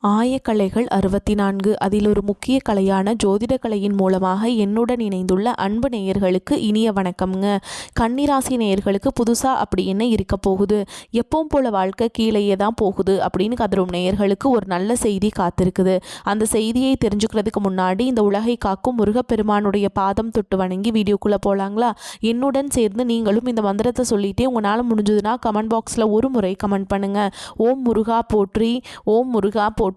ஆயக்கலைகள் 64 அதில் ஒரு முக்கிய கலையான ஜோதிட கலையின் மூலமாக என்னுடன் இணைந்துள்ள அன்பு நேயர்களுக்கு இனிய வணக்கம்ங்க. கன்னிராசி நேயர்களுக்கு புதுசாக அப்படி என்ன இருக்க போகுது, எப்பவும் போல வாழ்க்கை கீழேயே தான் போகுது அப்படின்னு கதரும் நேயர்களுக்கு ஒரு நல்ல செய்தி காத்திருக்குது. அந்த செய்தியை தெரிஞ்சுக்கிறதுக்கு முன்னாடி இந்த உலகை காக்கும் முருகப்பெருமானுடைய பாதம் தொட்டு வணங்கி வீடியோக்குள்ளே போகலாங்களா? என்னுடன் சேர்ந்து நீங்களும் இந்த மந்திரத்தை சொல்லிட்டே உங்களால் முடிஞ்சதுன்னா கமெண்ட் பாக்ஸில் ஒரு முறை கமெண்ட் பண்ணுங்கள். ஓம் முருகா போற்றி, ஓம் முருகா போற்றி,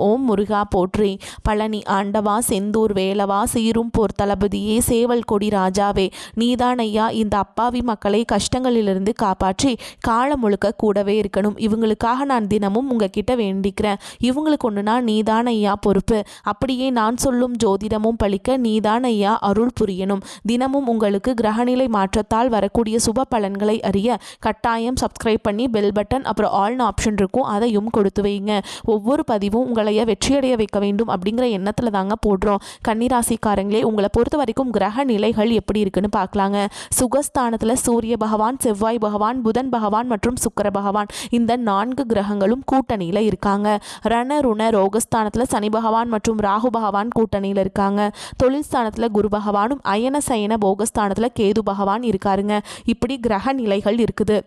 ஓம் முருகா போற்றி. பழனி ஆண்டவா, செந்தூர் வேலவா, சீரும் போர் தளபதியே, சேவல் கொடி ராஜாவே, நீதான் ஐயா இந்த அப்பாவி மக்களை கஷ்டங்களிலிருந்து காப்பாற்றி காலம் முழுக்க கூடவே இருக்கணும். இவங்களுக்காக நான் தினமும் உங்ககிட்ட வேண்டிக்கிறேன். இவங்களுக்கு ஒன்றுனா நீதான் ஐயா பொறுப்பு. அப்படியே நான் சொல்லும் ஜோதிடமும் பழிக்க நீதான் ஐயா அருள் புரியணும். தினமும் உங்களுக்கு கிரகநிலை மாற்றத்தால் வரக்கூடிய சுப பலன்களை அறிய கட்டாயம் சப்ஸ்கிரைப் பண்ணி பெல் பட்டன் அப்புறம் ஆல்னு ஆப்ஷன் இருக்கும், அதையும் கொடுத்து வைங்க. ஒவ்வொரு பதிவும் உங்களைய வெற்றியடைய வைக்க வேண்டும் அப்படிங்கிற எண்ணத்தில் தாங்க போடுறோம். கன்னிராசிக்காரங்களே, உங்களை பொறுத்த வரைக்கும் கிரக நிலைகள் எப்படி இருக்குன்னு பார்க்கலாங்க. சுகஸ்தானத்தில் சூரிய பகவான், செவ்வாய் பகவான், புதன் பகவான் மற்றும் சுக்கிர பகவான் இந்த 4 கிரகங்களும் கூட்டணியில் இருக்காங்க. ரண ருண ரோகஸ்தானத்தில் சனி பகவான் மற்றும் ராகு பகவான் கூட்டணியில் இருக்காங்க. தொழில் ஸ்தானத்தில் குரு பகவானும், அயன சயன போகஸ்தானத்தில் கேது பகவான் இருக்காருங்க. இப்படி கிரக நிலைகள் இருக்குது.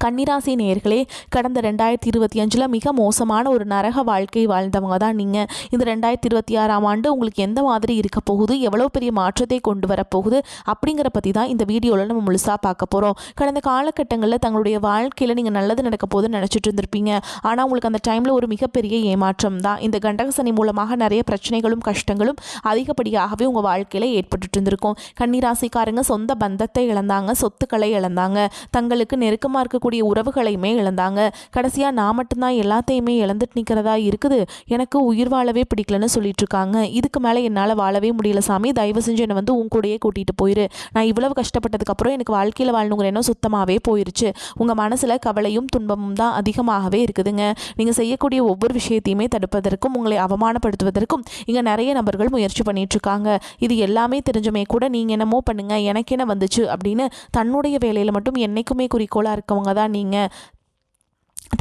கன்னிராசி நேயர்களே, கடந்த 2025 மிக மோசமான ஒரு நரக வாழ்க்கை வாழ்ந்தவங்க தான் நீங்கள். இந்த 2026ஆம் ஆண்டு உங்களுக்கு எந்த மாதிரி இருக்க போகுது, எவ்வளோ பெரிய மாற்றத்தை கொண்டு வரப்போகுது அப்படிங்கிற பற்றி தான் இந்த வீடியோவில் நம்ம முழுசாக பார்க்க போகிறோம். கடந்த காலகட்டங்களில் தங்களுடைய வாழ்க்கையில் நீங்கள் நல்லது நடக்க போகுதுன்னு நினச்சிட்டு இருந்திருப்பீங்க. ஆனால் உங்களுக்கு அந்த டைமில் ஒரு மிகப்பெரிய ஏமாற்றம் தான். இந்த கண்டகசனி மூலமாக நிறைய பிரச்சனைகளும் கஷ்டங்களும் அதிகப்படியாகவே உங்கள் வாழ்க்கையில் ஏற்பட்டு இருந்திருக்கும். கன்னிராசிக்காரங்க சொந்த பந்தத்தை இழந்தாங்க, சொத்துக்களை இழந்தாங்க, தங்களுக்கு நெருக்கமாக இருக்கக்கூடிய உறவுகளையுமே இழந்தாங்க. கடைசியா நான் மட்டும்தான் எல்லாத்தையுமே இழந்துட்டு நிற்கிறதா இருக்குது, எனக்கு உயிர் வாழவே பிடிக்கலன்னு சொல்லிட்டு இருக்காங்க. இதுக்கு மேலே என்னால் வாழவே முடியல சாமி, தயவு செஞ்சு என்னை வந்து உன் கூடயே கூட்டிகிட்டு போயிரு. நான் இவ்வளவு கஷ்டப்பட்டதுக்கப்புறம் எனக்கு வாழ்க்கையில் வாழணுங்கிற எண்ணம் சுத்தமாகவே போயிருச்சு. உங்கள் மனசில் கவலையும் துன்பமும் தான் அதிகமாகவே இருக்குதுங்க. நீங்கள் செய்யக்கூடிய ஒவ்வொரு விஷயத்தையுமே தடுப்பதற்கும் உங்களை அவமானப்படுத்துவதற்கும் இங்கே நிறைய நபர்கள் முயற்சி பண்ணிட்டு இருக்காங்க. இது எல்லாமே தெரிஞ்சுமே கூட நீங்கள் என்னமோ பண்ணுங்க, எனக்கு என்ன வந்துச்சு அப்படின்னு தன்னுடைய வேலையில் மட்டும் என்னைக்குமே குறிக்கோளாக இருக்கவங்க தான் நீங்கள்.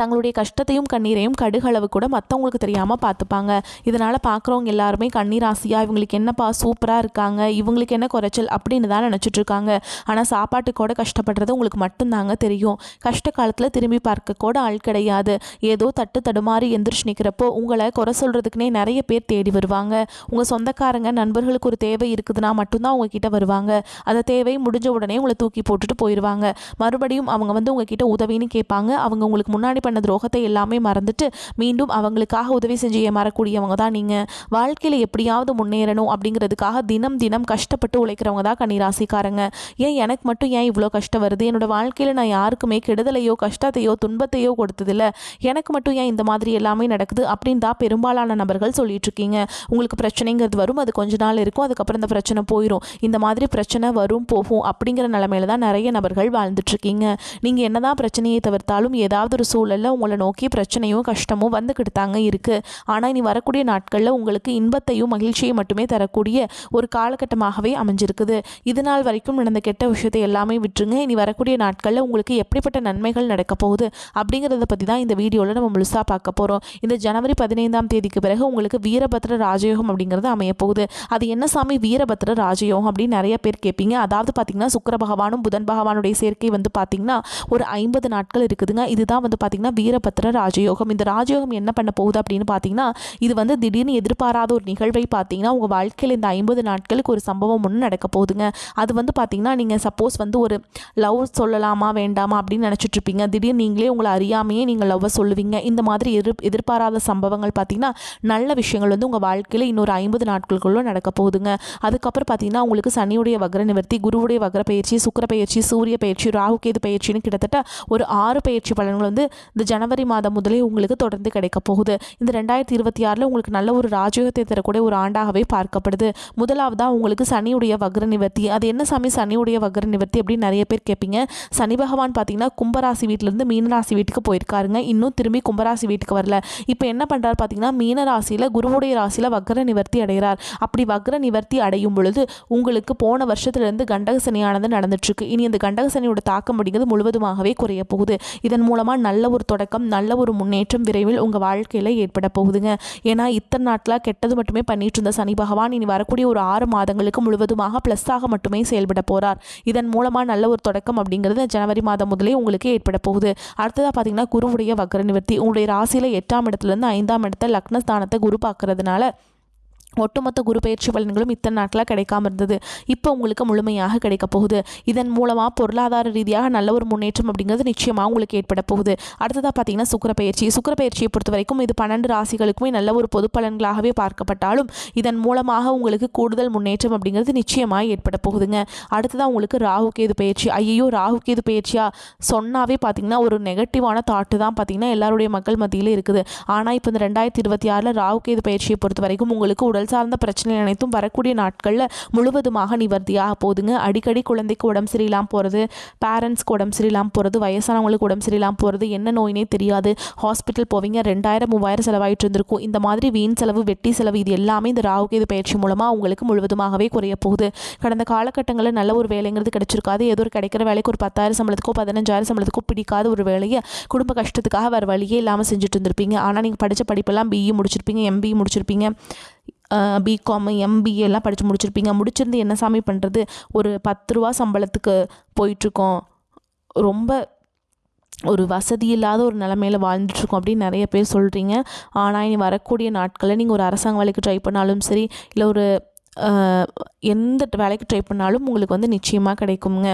தங்களுடைய கஷ்டத்தையும் கண்ணீரையும் கடுகளவு கூட மற்றவங்களுக்கு தெரியாமல் பார்த்துப்பாங்க. இதனால் பார்க்குறவங்க எல்லாருமே கண்ணீராசியாக இவங்களுக்கு என்னப்பா சூப்பராக இருக்காங்க, இவங்களுக்கு என்ன குறைச்சல் அப்படின்னு தான் நினச்சிட்ருக்காங்க. ஆனால் சாப்பாட்டுக்கூட கஷ்டப்படுறது உங்களுக்கு மட்டும்தாங்க தெரியும். கஷ்ட காலத்தில் திரும்பி பார்க்க கூட ஆள் கிடையாது. ஏதோ தட்டு தடுமாறி எந்திரிச்சு நிற்கிறப்போ உங்களை குறை சொல்கிறதுக்குனே நிறைய பேர் தேடி வருவாங்க. உங்கள் சொந்தக்காரங்க நண்பர்களுக்கு ஒரு தேவை இருக்குதுன்னா மட்டும்தான் உங்ககிட்ட வருவாங்க. அந்த தேவை முடிஞ்ச உடனே உங்களை தூக்கி போட்டுட்டு போயிடுவாங்க. மறுபடியும் அவங்க வந்து உங்ககிட்ட உதவின்னு கேட்பாங்க. அவங்க உங்களுக்கு முன்னாடி பண்ண துரோகத்தை எல்லாமே மறந்துட்டு மீண்டும் அவங்களுக்காக உதவி செஞ்சு ஏமாறக்கூடியவங்க தான் நீங்கள். வாழ்க்கையில் எப்படியாவது முன்னேறணும் அப்படிங்கிறதுக்காக தினம் தினம் கஷ்டப்பட்டு உழைக்கிறவங்க தான் கன்னிராசிக்காரங்க. ஏன் எனக்கு மட்டும் ஏன் இவ்வளோ கஷ்டம் வருது, என்னோட வாழ்க்கையில் நான் யாருக்குமே கெடுதலையோ கஷ்டத்தையோ துன்பத்தையோ கொடுத்ததில்ல, எனக்கு மட்டும் ஏன் இந்த மாதிரி எல்லாமே நடக்குது அப்படின்னு தான் பெரும்பாலான நபர்கள் சொல்லிட்டு இருக்கீங்க. உங்களுக்கு பிரச்சனைங்கிறது வரும், அது கொஞ்ச நாள் இருக்கும், அதுக்கப்புறம் இந்த பிரச்சனை போயிடும். இந்த மாதிரி பிரச்சனை வரும் போகும் அப்படிங்கிற நிலைமையில தான் நிறைய நபர்கள் வாழ்ந்துட்டு இருக்கீங்க. நீங்கள் என்னதான் பிரச்சனையை தவிர்த்தாலும் ஏதாவது ஒரு சூழலில் உங்களை நோக்கி பிரச்சனையும் கஷ்டமும் வந்துக்கிட்டு தாங்க இருக்குது. ஆனால் இனி வரக்கூடிய நாட்களில் உங்களுக்கு இன்பத்தையும் மகிழ்ச்சியை மட்டுமே தரக்கூடிய ஒரு காலகட்டமாகவே அமைஞ்சிருக்குது. இது நாள் வரைக்கும் நடந்த கெட்ட விஷயத்தை எல்லாமே விட்டுருங்க. இனி வரக்கூடிய நாட்களில் உங்களுக்கு எப்படிப்பட்ட நன்மைகள் நடக்க போகுது அப்படிங்கிறத பற்றி தான் இந்த வீடியோவில் நம்ம முழுசாக பார்க்க போகிறோம். இந்த ஜனவரி 15ஆம் தேதிக்கு பிறகு உங்களுக்கு வீரபத்ர ராஜயோகம் அப்படிங்கிறது அமைய போகுது. அது என்ன சாமி வீரபத்ர ராஜயோகம் அப்படின்னு நிறைய பேர் கேட்பீங்க. அதாவது பார்த்தீங்கன்னா சுக்கிர பகவானும் புதன் பகவானுடைய சேர்க்கை வந்து பார்த்தீங்கன்னா ஒரு 50 நாட்கள் இருக்குதுங்க. இதுதான் வந்து பார்த்தீங்கன்னா வீரபத்ர ராஜயோகம். இந்த ராஜயோகம் என்ன பண்ண போகுது அப்படின்னு பார்த்தீங்கன்னா, இது வந்து திடீர்னு எதிர்பாராத ஒரு நிகழ்வை பார்த்தீங்கன்னா உங்கள் வாழ்க்கையில் இந்த 50 நாட்களுக்கு ஒரு சம்பவம் ஒன்று நடக்க போகுதுங்க. அது வந்து பார்த்தீங்கன்னா நீங்கள் சப்போஸ் வந்து ஒரு லவ் சொல்லலாமா வேண்டாமா அப்படின்னு நினச்சிட்டு இருப்பீங்க. திடீர்னு நீங்களே உங்களை அறியாமையே நீங்கள் லவ்வை சொல்லுவீங்க. இந்த மாதிரி எதிர்பாராத சம்பவங்கள் பார்த்தீங்கன்னா நல்ல விஷயங்கள் வந்து உங்கள் வாழ்க்கையில் இன்னொரு 50 நாட்களுக்குள்ள நடக்க போகுதுங்க. அதுக்கப்புறம் பார்த்தீங்கன்னா உங்களுக்கு சனியுடைய வக்ர நிவர்த்தி, குருவுடைய வக்ர பயிற்சி, சுக்கிர பயிற்சி, சூரிய பயிற்சி, ராகு கேது பயிற்சின்னு கிட்டத்தட்ட ஒரு 6 பயிற்சி பலன்கள் வந்து இந்த ஜனவரி மாதம் முதலே உங்களுக்கு தொடர்ந்து கிடைக்க போகுது. இந்த 2026 உங்களுக்கு நல்ல ஒரு ராஜயோகத்தை தரக்கூடிய ஒரு ஆண்டாகவே பார்க்கப்படுது. முதலாவதாக உங்களுக்கு சனியுடைய வக்ர நிவர்த்தி. அது என்ன சாமி சனியுடைய வக்ர நிவர்த்தி அப்படின்னு நிறைய பேர் கேட்பீங்க. சனி பகவான் பார்த்தீங்கன்னா கும்பராசி வீட்டிலேருந்து மீனராசி வீட்டுக்கு போயிருக்காருங்க. இன்னும் திரும்பி கும்பராசி வீட்டுக்கு வரல. இப்போ என்ன பண்ணுறாரு பார்த்தீங்கன்னா மீனராசியில் குருவுடைய ராசியில் வக்ர நிவர்த்தி அடைகிறார். அப்படி வக்ர நிவர்த்தி அடையும் பொழுது உங்களுக்கு போன வருஷத்துலேருந்து கண்டக சனியானது நடந்துட்டுருக்கு. இனி இந்த கண்டக சனியோட தாக்கம் அப்படிங்கிறது முழுவதுமாகவே குறைய போகுது. இதன் மூலமாக நல்ல ஒரு தொடக்கம், நல்ல ஒரு முன்னேற்றம் விரைவில் உங்கள் வாழ்க்கையில் ஏற்பட போகுதுங்க. ஏன்னா இத்தனை நாட்களாக கெட்டது மட்டுமே பண்ணிட்டு இருந்த சனி பகவான் இனி வரக்கூடிய ஒரு 6 மாதங்களுக்கு முழுவதுமாக ப்ளஸ்ஸாக மட்டுமே செயல்பட போகிறார். இதன் மூலமாக நல்ல ஒரு தொடக்கம் அப்படிங்கிறது ஜனவரி மாதம் முதலே உங்களுக்கு ஏற்பட போகுது. அடுத்ததாக பார்த்தீங்கன்னா குருவுடைய வக்ர நிவர்த்தி. உங்களுடைய ராசியில் 8ஆம் இடத்துலேருந்து 5ஆம் இடத்தை லக்னஸ்தானத்தை குரு பார்க்கறதுனால ஒட்டுமொத்த குரு பயிற்சி பலன்களும் இத்தனை நாட்களாக கிடைக்காம இருந்தது. இப்போ உங்களுக்கு முழுமையாக கிடைக்க போகுது. இதன் மூலமாக பொருளாதார ரீதியாக நல்ல ஒரு முன்னேற்றம் அப்படிங்கிறது நிச்சயமாக உங்களுக்கு ஏற்பட போகுது. அடுத்ததாக பார்த்தீங்கன்னா சுக்கிர பயிற்சியை பொறுத்த வரைக்கும் இது 12 ராசிகளுக்குமே நல்ல ஒரு பொது பலன்களாகவே பார்க்கப்பட்டாலும் இதன் மூலமாக உங்களுக்கு கூடுதல் முன்னேற்றம் அப்படிங்கிறது நிச்சயமாக ஏற்பட போகுதுங்க. அடுத்ததாக உங்களுக்கு ராகு கேது பயிற்சி. ஐயோ, ராகு கேது பயிற்சியா சொன்னாவே பார்த்தீங்கன்னா ஒரு நெகட்டிவான தாட்டு தான் பார்த்தீங்கன்னா எல்லாருடைய மக்கள் மத்தியில் இருக்குது. ஆனால் இப்போ இந்த 2026 ராகு கேது பயிற்சியை பொறுத்த வரைக்கும் உங்களுக்கு உடல் சார்ந்த பிரச்சனை அனைத்தும் வரக்கூடிய நாட்களில் முழுவதுமாக நிவர்த்தியாக போகுதுங்க. அடிக்கடி குழந்தைக்கு உடம்பு சரியில்லாமல் போகிறது, பேரண்ட்ஸ்க்கு உடம்பு சரியில்லாமல் போகிறது, வயசானவங்களுக்கு உடம்பு சரியில்லாமல் போகிறது, என்ன நோயினே தெரியாது, ஹாஸ்பிட்டல் போவீங்க, 2000-3000 செலவாயிட்டு இருந்திருக்கும். இந்த மாதிரி வீண் செலவு, வெட்டி செலவு இது எல்லாமே இந்த ராகுகேது பயிற்சி மூலமாக உங்களுக்கு முழுவதுமாகவே குறைய போகுது. கடந்த காலகட்டங்களில் நல்ல ஒரு வேலைங்கிறது கிடைச்சிருக்காது. ஏதோ ஒரு கிடைக்கிற வேலைக்கு ஒரு 10,000 சம்பளத்துக்கோ 15,000 சம்பளத்துக்கோ பிடிக்காத ஒரு வேலையை குடும்ப கஷ்டத்துக்காக வேறு வழியே இல்லாமல் செஞ்சுட்டு இருந்திருப்பீங்க. ஆனால் நீங்கள் படித்த படிப்பெல்லாம் பிஇ முடிச்சிருப்பீங்க, எம்பிஇ முடிச்சிருப்பீங்க, பிகாம், எம்பிஏ எல்லாம் படித்து முடிச்சிருப்பீங்க. முடிச்சிருந்து என்ன சாமி பண்ணுறது, ஒரு 10 ரூபா சம்பளத்துக்கு போயிட்டுருக்கோம், ரொம்ப ஒரு வசதி இல்லாத ஒரு நிலமையில வாழ்ந்துட்டுருக்கோம் அப்படின்னு நிறைய பேர் சொல்கிறீங்க. ஆனால் இனி வரக்கூடிய நாட்களில் நீங்கள் ஒரு அரசாங்க வேலைக்கு ட்ரை பண்ணாலும் சரி, இல்லை ஒரு எந்த வேலைக்கு ட்ரை பண்ணாலும் உங்களுக்கு வந்து நிச்சயமாக கிடைக்குங்க.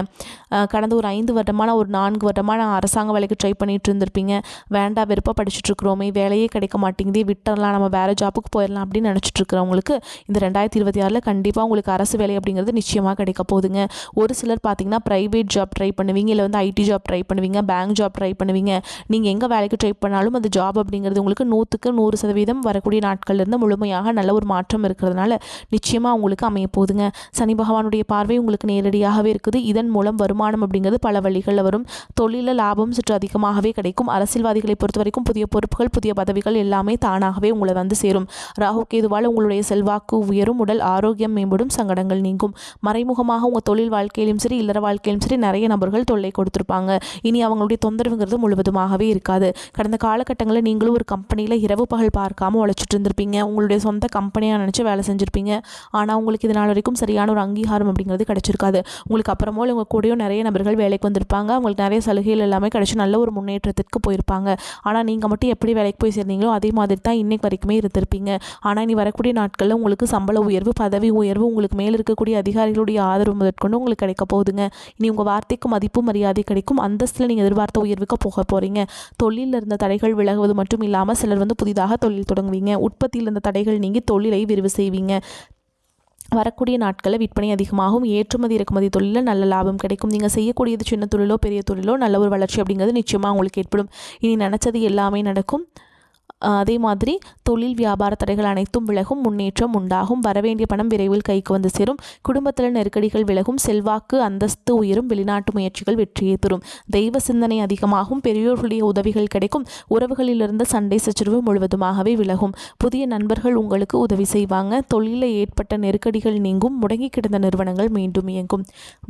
கடந்த ஒரு 5 வருடமான ஒரு 4 வருடமாக நான் அரசாங்க வேலைக்கு ட்ரை பண்ணிகிட்டு இருந்திருப்பீங்க. வேண்டாம் வெறுப்பாக படிச்சுட்ருக்குறோமே, வேலையே கிடைக்க மாட்டேங்குதே, விட்டுறலாம், நம்ம வேறு ஜாப்புக்கு போயிடலாம் அப்படின்னு நினச்சிட்ருக்கிறவங்களுக்கு இந்த 2026 கண்டிப்பாக உங்களுக்கு அரசு வேலை அப்படிங்கிறது நிச்சயமாக கிடைக்க போகுதுங்க. ஒரு சிலர் பார்த்திங்கன்னா ப்ரைவேட் ஜாப் ட்ரை பண்ணுவீங்க, இல்லை வந்து ஐடி ஜாப் ட்ரை பண்ணுவீங்க, பேங்க் ஜாப் ட்ரை பண்ணுவீங்க. நீங்கள் எங்கே வேலைக்கு ட்ரை பண்ணாலும் அந்த ஜாப் அப்படிங்கிறது உங்களுக்கு 100% வரக்கூடிய நாட்கள்லேருந்து முழுமையாக நல்ல ஒரு மாற்றம் இருக்கிறதுனால நிச்சயமாக உங்களுக்கு அமைய போகுதுங்க. சனி பகவானுடைய பார்வை உங்களுக்கு நேரடியாகவே இருக்குது. இதன் மூலம் வருமானம் அப்படிங்கிறது பல வழிகளில் வரும். தொழிலில் லாபம் சற்று அதிகமாகவே கிடைக்கும். அரசியல்வாதிகளை பொறுத்த வரைக்கும் புதிய பொறுப்புகள், புதிய பதவிகள் எல்லாமே தானாகவே உங்களை வந்து சேரும். ராகு கேதுவால் உங்களுடைய செல்வாக்கு உயரும், உடல் ஆரோக்கியம் மேம்படும், சங்கடங்கள் நீங்கும். மறைமுகமாக உங்கள் தொழில் வாழ்க்கையிலும் சரி, இல்லற வாழ்க்கையிலும் சரி நிறைய நபர்கள் தொல்லை கொடுத்துருப்பாங்க. இனி அவங்களுடைய தொந்தரவுங்கிறது முழுவதுமாகவே இருக்காது. கடந்த காலகட்டங்களில் நீங்களும் ஒரு கம்பெனியில் இரவு பகல் பார்க்காம உழைச்சிட்டு இருந்திருப்பீங்க. உங்களுடைய சொந்த கம்பெனியாக நினச்சி வேலை செஞ்சுருப்பீங்க. ஆனால் உங்களுக்கு இதனால் வரைக்கும் சரியான ஒரு அங்கீகாரம் அப்படிங்கிறது கிடைச்சிருக்காது. உங்களுக்கு அப்புறமோ உங்கள் கூடயும் நிறைய நபர்கள் வேலைக்கு வந்திருப்பாங்க. அவங்களுக்கு நிறைய சலுகைகள் எல்லாமே கிடைச்சி நல்ல ஒரு முன்னேற்றத்திற்கு போயிருப்பாங்க. ஆனால் நீங்கள் மட்டும் எப்படி வேலைக்கு போய் சேர்ந்தீங்களோ அதே மாதிரி தான் இன்னைக்கு வரைக்குமே இருந்திருப்பீங்க. ஆனால் இனி வரக்கூடிய நாட்களில் உங்களுக்கு சம்பள உயர்வு, பதவி உயர்வு, உங்களுக்கு மேல் இருக்கக்கூடிய அதிகாரிகளுடைய ஆதரவு முதற்கொண்டு உங்களுக்கு கிடைக்க போகுதுங்க. இனி உங்கள் வார்த்தைக்கு மதிப்பு மரியாதை கிடைக்கும். அந்தஸ்தில் நீங்கள் எதிர்பார்த்த உயர்வுக்கு போக போகிறீங்க. தொழிலில் இருந்த தடைகள் விலகுவது மட்டும் இல்லாமல் சிலர் வந்து புதிதாக தொழில் தொடங்குவீங்க. உற்பத்தியில் இருந்த தடைகள் நீங்கி தொழிலை விரிவு செய்வீங்க. வரக்கூடிய நாட்களில் விற்பனை அதிகமாகும். ஏற்றுமதி இறக்குமதி தொழிலில் நல்ல லாபம் கிடைக்கும். நீங்கள் செய்யக்கூடியது சின்ன தொழிலோ பெரிய தொழிலோ நல்ல ஒரு வளர்ச்சி அப்படிங்கிறது நிச்சயமாக உங்களுக்கு ஏற்படும். இனி நினச்சது எல்லாமே நடக்கும். அதே மாதிரி தொழில் வியாபார தடைகள் அனைத்தும் விலகும், முன்னேற்றம் உண்டாகும். வரவேண்டிய பணம் விரைவில் கைக்கு வந்து சேரும். குடும்பத்தில் நெருக்கடிகள் விலகும், செல்வாக்கு அந்தஸ்து உயரும், வெளிநாட்டு முயற்சிகள் வெற்றியை தரும். தெய்வ சிந்தனை அதிகமாகும், பெரியோர்களுடைய உதவிகள் கிடைக்கும். உறவுகளிலிருந்து சண்டை சச்சரவு முழுவதுமாகவே விலகும். புதிய நண்பர்கள் உங்களுக்கு உதவி செய்வாங்க. தொழிலில் ஏற்பட்ட நெருக்கடிகள் நீங்கும், முடங்கி கிடந்த நிறுவனங்கள் மீண்டும் இயங்கும்.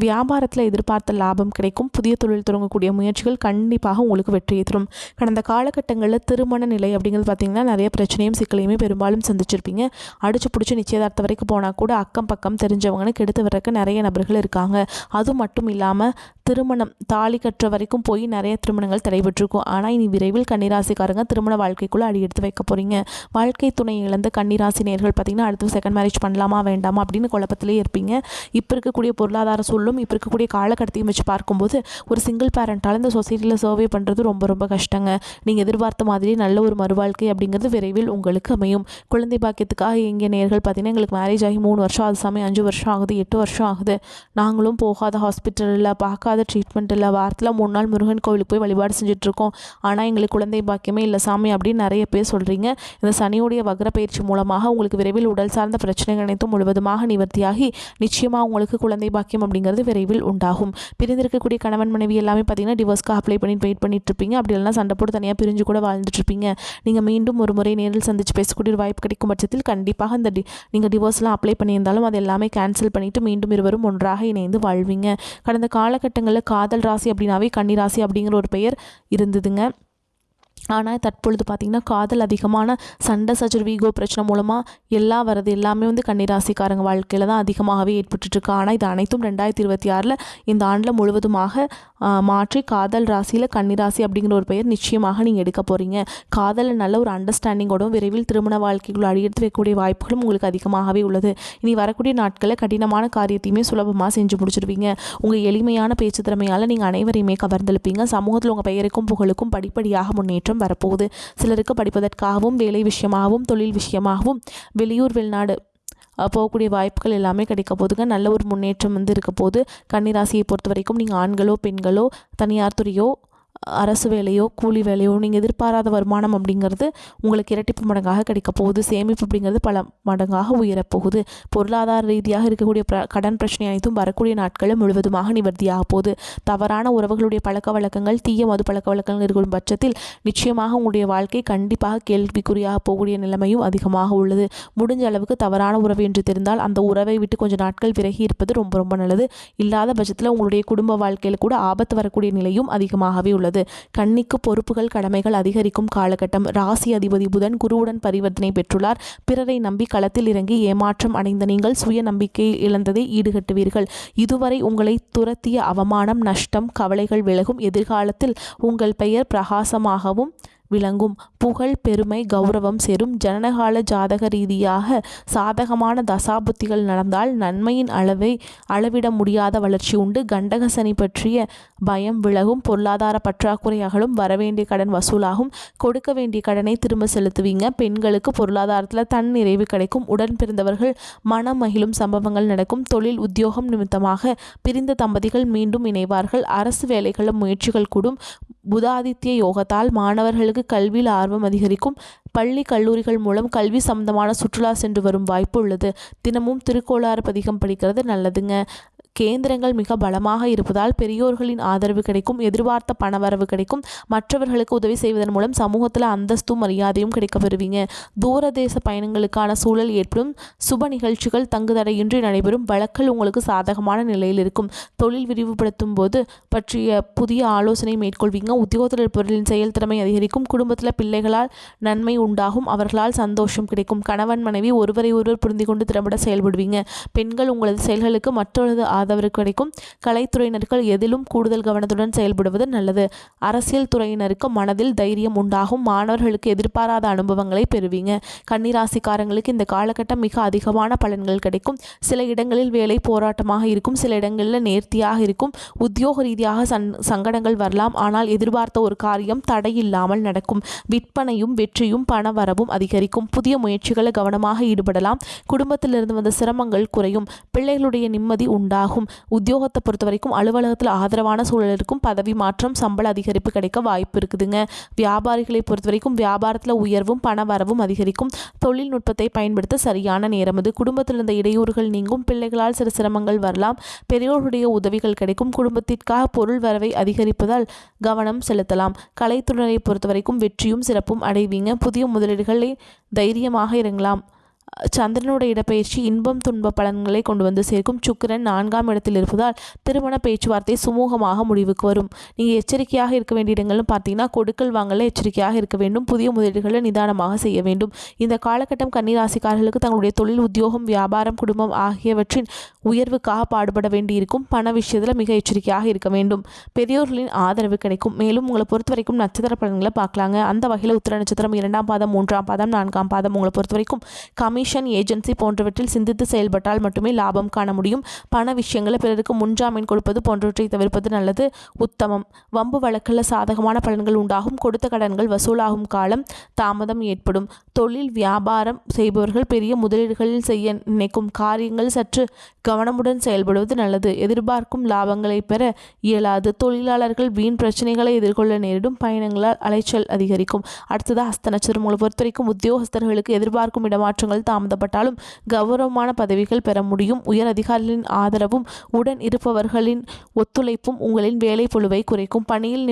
வியாபாரத்தில் எதிர்பார்த்த லாபம் கிடைக்கும். புதிய தொழில் தொடங்கக்கூடிய முயற்சிகள் கண்டிப்பாக உங்களுக்கு வெற்றியை தரும். கடந்த காலகட்டங்களில் திருமண நிலை அப்படிங்கிறது பார்த்தீங்கன்னா நிறைய பிரச்சனையும் சிக்கலையுமே பெரும்பாலும் சந்திச்சிருப்பீங்க. அடிச்சு பிடிச்சி நிச்சயதார்த்த வரைக்கும் போனால் கூட அக்கம் பக்கம் தெரிஞ்சவங்கன்னு கெடுத்து வர்றதுக்கு நிறைய நபர்கள் இருக்காங்க. அது மட்டும் இல்லாமல் திருமணம் தாலி கட்டுற வரைக்கும் போய் நிறைய திருமணங்கள் தடைபெற்றிருக்கும். ஆனால் இனி விரைவில் கன்னிராசிக்காரங்க திருமண வாழ்க்கைக்குள்ளே அடி எடுத்து வைக்க போகிறீங்க. வாழ்க்கை துணை இழந்த கன்னிராசி நேயர்கள் பார்த்தீங்கன்னா அடுத்து செகண்ட் மேரேஜ் பண்ணலாமா வேண்டாமா அப்படின்னு குழப்பத்திலே இருப்பீங்க. இப்போ இருக்கக்கூடிய பொருளாதார சூழலும் இப்போ இருக்கக்கூடிய காலகட்டத்தையும் வச்சு பார்க்கும்போது ஒரு சிங்கிள் பேரண்டால் இந்த சொசைட்டியில் சர்வே பண்ணுறது ரொம்ப ரொம்ப கஷ்டங்க. நீங்கள் எதிர்பார்த்த மாதிரி நல்ல ஒரு மறுவாழ்க்கை அப்படிங்கிறது விரைவில் உங்களுக்கு அமையும். குழந்தை பாக்கியத்துக்காக எங்கள் நேயர்கள் பார்த்தீங்கன்னா எங்களுக்கு மேரேஜ் ஆகி 3 வருஷம் ஆகுது சாமி, 5 வருஷம் ஆகுது, 8 வருஷம் ஆகுது, நாங்களும் போகாத ஹாஸ்பிட்டலில் பார்க்காத ட்ரீட்மெண்ட் இல்லை, வாரத்தில் 3 நாள் முருகன் கோவிலுக்கு போய் வழிபாடு செஞ்சுட்ருக்கோம், ஆனால் எங்களுக்கு குழந்தை பாக்கியமே இல்லை சாமி அப்படின்னு நிறைய பேர் சொல்கிறீங்க. இந்த சனியுடைய வக்ர பயிற்சி மூலமாக உங்களுக்கு விரைவில் உடல் சார்ந்த பிரச்சனைகள் அனைத்தும் முழுவதுமாக நிவர்த்தியாகி நிச்சயமாக உங்களுக்கு குழந்தை பாக்கியம் அப்படிங்கிறது விரைவில் உண்டாகும். பிரிந்திருக்கக்கூடிய கணவன் மனைவி எல்லாமே பார்த்தீங்கன்னா டிவோர்ஸ்க்கு அப்ளை பண்ணிட்டு வெயிட் பண்ணிட்டு இருப்பீங்க. அப்படி இல்லைனா சண்டை போட்டு தனியாக பிரிஞ்சு கூட வாழ்ந்துட்டு இருப்பீங்க. நீங்கள் மீண்டும் ஒரு முறை நேரில் சந்தித்து பேசக்கூடிய ஒரு வாய்ப்பு கிடைக்கும் பட்சத்தில் கண்டிப்பாக இந்த நீங்கள் டிவோர்ஸ்லாம் அப்ளை பண்ணியிருந்தாலும் அது எல்லாமே கேன்சல் பண்ணிவிட்டு மீண்டும் இருவரும் ஒன்றாக இணைந்து வாழ்வீங்க. கடந்த காலகட்டங்களில் காதல் ராசி அப்படின்னாவே கன்னி ராசி அப்படிங்கிற ஒரு பெயர் இருந்ததுங்க. ஆனால் தற்பொழுது பார்த்திங்கன்னா காதல் அதிகமான சண்டை சச்சரவு ஈகோ பிரச்சனை மூலமாக எல்லாமே கன்னிராசிக்காரங்க வாழ்க்கையில் தான் அதிகமாகவே ஏற்பட்டுருக்கு. ஆனால் இது அனைத்தும் 2026 இந்த ஆண்டில் முழுவதுமாக மாற்றி காதல் ராசியில் கன்னிராசி அப்படிங்கிற ஒரு பெயர் நிச்சயமாக நீங்கள் எடுக்க போகிறீங்க. காதலில் நல்ல ஒரு அண்டர்ஸ்டாண்டிங்கோடும் விரைவில் திருமண வாழ்க்கைக்குள் அடியெடுத்து வைக்கக்கூடிய வாய்ப்புகளும் உங்களுக்கு அதிகமாகவே உள்ளது. இனி வரக்கூடிய நாட்களில் கடினமான காரியத்தையுமே சுலபமாக செஞ்சு முடிச்சிடுவீங்க. உங்கள் எளிமையான பேச்சு திறமையால் நீங்கள் அனைவரையுமே கவர்ந்தெழுப்பீங்க. சமூகத்தில் உங்கள் பெயருக்கும் புகழுக்கும் படிப்படியாக முன்னேற்றம் வரப்போகுது. சிலருக்கு படிப்பதற்காகவும் வேலை விஷயமாகவும் தொழில் விஷயமாகவும் வெளியூர் வெளிநாடு போகக்கூடிய வாய்ப்புகள் எல்லாமே கிடைக்க போதுங்க. நல்ல ஒரு முன்னேற்றம் இருக்க போது. கன்னிராசியை பொறுத்த வரைக்கும் நீங்கள் ஆண்களோ பெண்களோ தனியார் துறையோ அரசு வேலையோ கூலி வேலையோ நீங்கள் எதிர்பாராத வருமானம் அப்படிங்கிறது உங்களுக்கு இரட்டிப்பு மடங்காக கிடைக்க போகுது. சேமிப்பு அப்படிங்கிறது பல மடங்காக உயரப்போகுது. பொருளாதார ரீதியாக இருக்கக்கூடிய கடன் பிரச்சனை அனைத்தும் வரக்கூடிய நாட்களில் முழுவதுமாக நிவர்த்தியாக போகுது. தவறான உறவுகளுடைய பழக்க வழக்கங்கள் தீய மது பழக்க வழக்கங்கள் இருக்கும் பட்சத்தில் நிச்சயமாக உங்களுடைய வாழ்க்கை கண்டிப்பாக கேள்விக்குறியாக போகக்கூடிய நிலைமையும் அதிகமாக உள்ளது. முடிஞ்ச அளவுக்கு தவறான உறவு என்று தெரிந்தால் அந்த உறவை விட்டு கொஞ்சம் நாட்கள் விலகி இருப்பது ரொம்ப ரொம்ப நல்லது. இல்லாத பட்சத்தில் உங்களுடைய குடும்ப வாழ்க்கையில் கூட ஆபத்து வரக்கூடிய நிலையும் அதிகமாகவே உள்ளது. கன்னிக்கு பொறுப்புகள் கடமைகள் அதிகரிக்கும் காலகட்டம். ராசி அதிபதி புதன் குருவுடன் பரிவர்த்தனை பெற்றுள்ளார். பிறரை நம்பி களத்தில் இறங்கி ஏமாற்றம் அடைந்த நீங்கள் சுய நம்பிக்கை இழந்ததை ஈடுகட்டுவீர்கள். இதுவரை உங்களை துரத்திய அவமானம் நஷ்டம் கவலைகள் விலகும். எதிர்காலத்தில் உங்கள் பெயர் பிரகாசமாகவும் விளங்கும். புகழ் பெருமை கௌரவம் சேரும். ஜனனகால ஜாதக ரீதியாக சாதகமான தசாபுத்திகள் நடந்தால் நன்மையின் அளவிட முடியாத வளர்ச்சி உண்டு. கண்டக சனி பற்றிய பயம் விலகும். பொருளாதார பற்றாக்குறை அகலும். வரவேண்டிய கடன் வசூலாகும். கொடுக்க வேண்டிய கடனை திரும்ப செலுத்துவீங்க. பெண்களுக்கு பொருளாதாரத்தில் தன் நிறைவு கிடைக்கும். உடன் பிறந்தவர்கள் மனம் மகிழும் சம்பவங்கள் நடக்கும். தொழில் உத்தியோகம் நிமித்தமாக பிரிந்த தம்பதிகள் மீண்டும் இணைவார்கள். அரசு வேலைகளில் முயற்சிகள் கூடும். புதாதித்ய யோகத்தால் மாணவர்களுக்கு கல்வியில் ஆர்வம் அதிகரிக்கும். பள்ளி கல்லூரிகள் மூலம் கல்வி சம்பந்தமான சுற்றுலா சென்று வரும் வாய்ப்பு உள்ளது. தினமும் திருக்கோளாறு பதிகம் படிக்கிறது நல்லதுங்க. கேந்திரங்கள் மிக பலமாக இருப்பதால் பெரியோர்களின் ஆதரவு கிடைக்கும். எதிர்பார்த்த பணவரவு கிடைக்கும். மற்றவர்களுக்கு உதவி செய்வதன் மூலம் சமூகத்தில் அந்தஸ்தும் மரியாதையும் கிடைக்க பெறுவீங்க. தூரதேச பயணங்களுக்கான சூழல் ஏற்படும். சுப நிகழ்ச்சிகள் தங்குதடையின்றி நடைபெறும். வழக்கல் உங்களுக்கு சாதகமான நிலையில் இருக்கும். தொழில் விரிவுபடுத்தும் போது பற்றிய புதிய ஆலோசனை மேற்கொள்வீங்க. உத்தியோகத்தில் இருப்பவர்களின் செயல்திறமை அதிகரிக்கும். குடும்பத்தில் பிள்ளைகளால் நன்மை உண்டாகும். அவர்களால் சந்தோஷம் கிடைக்கும். கணவன் மனைவி ஒருவரை ஒருவர் புரிந்து கொண்டு திறம்பட செயல்படுவீங்க. பெண்கள் உங்களது செயல்களுக்கு மற்றொரு ஆதரவு கிடைக்கும். கலைத்துறையினர்கள் எதிலும் கூடுதல் கவனத்துடன் செயல்படுவது நல்லது. அரசியல் துறையினருக்கு மனதில் தைரியம் உண்டாகும். மாணவர்களுக்கு எதிர்பாராத அனுபவங்களை பெறுவீங்க. கன்னிராசிக்காரங்களுக்கு இந்த காலகட்டம் மிக அதிகமான பலன்கள் கிடைக்கும். சில இடங்களில் வேலை போராட்டமாக இருக்கும். சில இடங்களில் நேர்த்தியாக இருக்கும். உத்தியோக ரீதியாக சங்கடங்கள் வரலாம். ஆனால் எதிர்பார்த்த ஒரு காரியம் தடையில்லாமல் நடக்கும். விற்பனையும் வெற்றியும் பண வரவும் அதிகரிக்கும். புதிய முயற்சிகளை கவனமாக ஈடுபடலாம். குடும்பத்திலிருந்து வந்த சிரமங்கள் குறையும். பிள்ளைகளுடைய நிம்மதி உண்டாகும். உத்தியோகத்தை பொறுத்த வரைக்கும் அலுவலகத்தில் ஆதரவான சூழல் இருக்கும். பதவி மாற்றம் சம்பள அதிகரிப்பு கிடைக்க வாய்ப்பு இருக்குதுங்க. வியாபாரிகளை பொறுத்த வரைக்கும் வியாபாரத்தில் உயர்வும் பண வரவும் அதிகரிக்கும். தொழில்நுட்பத்தை பயன்படுத்த சரியான நேரம் இது. குடும்பத்தில் இருந்த இடையூறுகள் நீங்கும். பிள்ளைகளால் சில சிரமங்கள் வரலாம். பெரியோருடைய உதவிகள் கிடைக்கும். குடும்பத்திற்காக பொருள் வரவை அதிகரிப்பதால் கவனம் செலுத்தலாம். கலைத்துறையை பொறுத்த வரைக்கும் வெற்றியும் சிறப்பும் அடைவீங்க. புதிய முதலீடுகளை தைரியமாக இறங்கலாம். சந்திரனோட இடப்பெயர்ச்சி இன்பம் துன்ப பலன்களை கொண்டு வந்து சேர்க்கும். சுக்கிரன் 4ஆம் இடத்தில் இருப்பதால் திருமண பேச்சுவார்த்தை சுமூகமாக முடிவுக்கு வரும். நீங்கள் எச்சரிக்கையாக இருக்க வேண்டிய இடங்கள்னு பார்த்தீங்கன்னா கொடுக்கல் வாங்கல எச்சரிக்கையாக இருக்க வேண்டும். புதிய முதலீடுகளை நிதானமாக செய்ய வேண்டும். இந்த காலகட்டம் கன்னிராசிக்காரர்களுக்கு தங்களுடைய தொழில் உத்தியோகம் வியாபாரம் குடும்பம் ஆகியவற்றின் உயர்வுக்காக பாடுபட வேண்டியிருக்கும். பண விஷயத்தில் மிக எச்சரிக்கையாக இருக்க வேண்டும். பெரியோர்களின் ஆதரவு கிடைக்கும். மேலும் உங்களை பொறுத்த வரைக்கும் நட்சத்திர பலன்களை பார்க்கலாங்க. அந்த வகையில் உத்திர நட்சத்திரம் 2ஆம் பாதம் 3ஆம் பாதம் 4ஆம் பாதம் உங்களை பொறுத்த வரைக்கும் கமிஷன் ஏஜென்சி போன்றவற்றில் சிந்தித்து செயல்பட்டால் மட்டுமே லாபம் காண முடியும். பண விஷயங்களை பிறருக்கு முன்ஜாமீன் கொடுப்பது போன்றவற்றை தவிர்ப்பது நல்லது. உத்தமம். வம்பு வழக்கில் சாதகமான பலன்கள் உண்டாகும். கொடுத்த கடன்கள் வசூலாகும் காலம் தாமதம் ஏற்படும். தொழில் வியாபாரம் செய்பவர்கள் பெரிய முதலீடுகளில் செய்ய நினைக்கும் காரியங்கள் சற்று கவனமுடன் செயல்படுவது நல்லது. எதிர்பார்க்கும் லாபங்களை பெற இயலாது. தொழிலாளர்கள் வீண் பிரச்சனைகளை எதிர்கொள்ள நேரிடும். பயணங்களால் அலைச்சல் அதிகரிக்கும். அடுத்தது ஹஸ்த நட்சத்திரம் உங்களை பொறுத்த வரைக்கும் உத்தியோகஸ்தர்களுக்கு எதிர்பார்க்கும் இடமாற்றங்கள் தாமதப்பட்டாலும் கௌரவமான பதவிகள் பெற முடியும். உயர் அதிகாரிகளின் ஆதரவும் உடன் இருப்பவர்களின் ஒத்துழைப்பும் உங்களின் வேலை பொழுவை குறைக்கும். பணியில்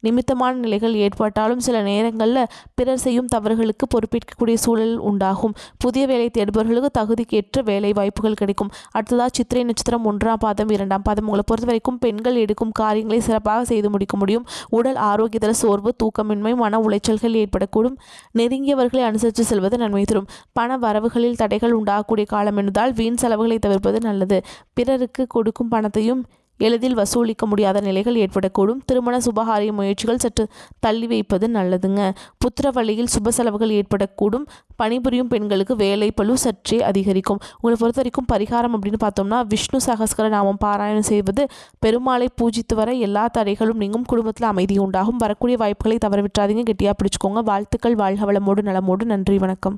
நிமித்தமான நிலைகள் ஏற்பட்டாலும் சில நேரங்களில் பிறர் செய்யும் தவறுகளுக்கு பொறுப்பேற்கக்கூடிய சூழல் உண்டாகும். புதிய வேலை தேடுபவர்களுக்கு தகுதிக்கேற்ற வேலை வாய்ப்புகள் கிடைக்கும். அடுத்ததாக சித்திரை நட்சத்திரம் 1ஆம் பாதம் 2ஆம் பாதம். உங்களை பொறுத்த வரைக்கும் பெண்கள் எடுக்கும் காரியங்களை சிறப்பாக செய்து முடிக்க முடியும். உடல் ஆரோக்கியத்தில் சோர்வு, தூக்கமின்மை, மன உளைச்சல்கள் ஏற்படக்கூடும். நெருங்கியவர்களை அனுசரித்து செல்வது நன்மை தரும். பண வரவுகளில் தடைகள் உண்டாகக்கூடிய காலம் என்பதால் வீண் செலவுகளை தவிர்ப்பது நல்லது. பிறருக்கு கொடுக்கும் பணத்தையும் எளிதில் வசூலிக்க முடியாத நிலைகள் ஏற்படக்கூடும். திருமண சுபகாரிய முயற்சிகள் சற்று தள்ளி வைப்பது நல்லதுங்க. புத்திர வழியில் சுப செலவுகள் ஏற்படக்கூடும். பணிபுரியும் பெண்களுக்கு வேலை பளு சற்றே அதிகரிக்கும். உங்களை பொறுத்த வரைக்கும் பரிகாரம் அப்படின்னு பார்த்தோம்னா, விஷ்ணு சகஸ்கர நாமம் பாராயணம் செய்வது, பெருமாளை பூஜித்து வர எல்லா தடைகளும் நீங்கும். குடும்பத்தில் அமைதி உண்டாகும். வரக்கூடிய வாய்ப்புகளை தவறவிட்டாதீங்க. கெட்டியாக பிடிச்சுக்கோங்க. வாழ்த்துக்கள். வாழ்க வளமோடு நலமோடு. நன்றி, வணக்கம்.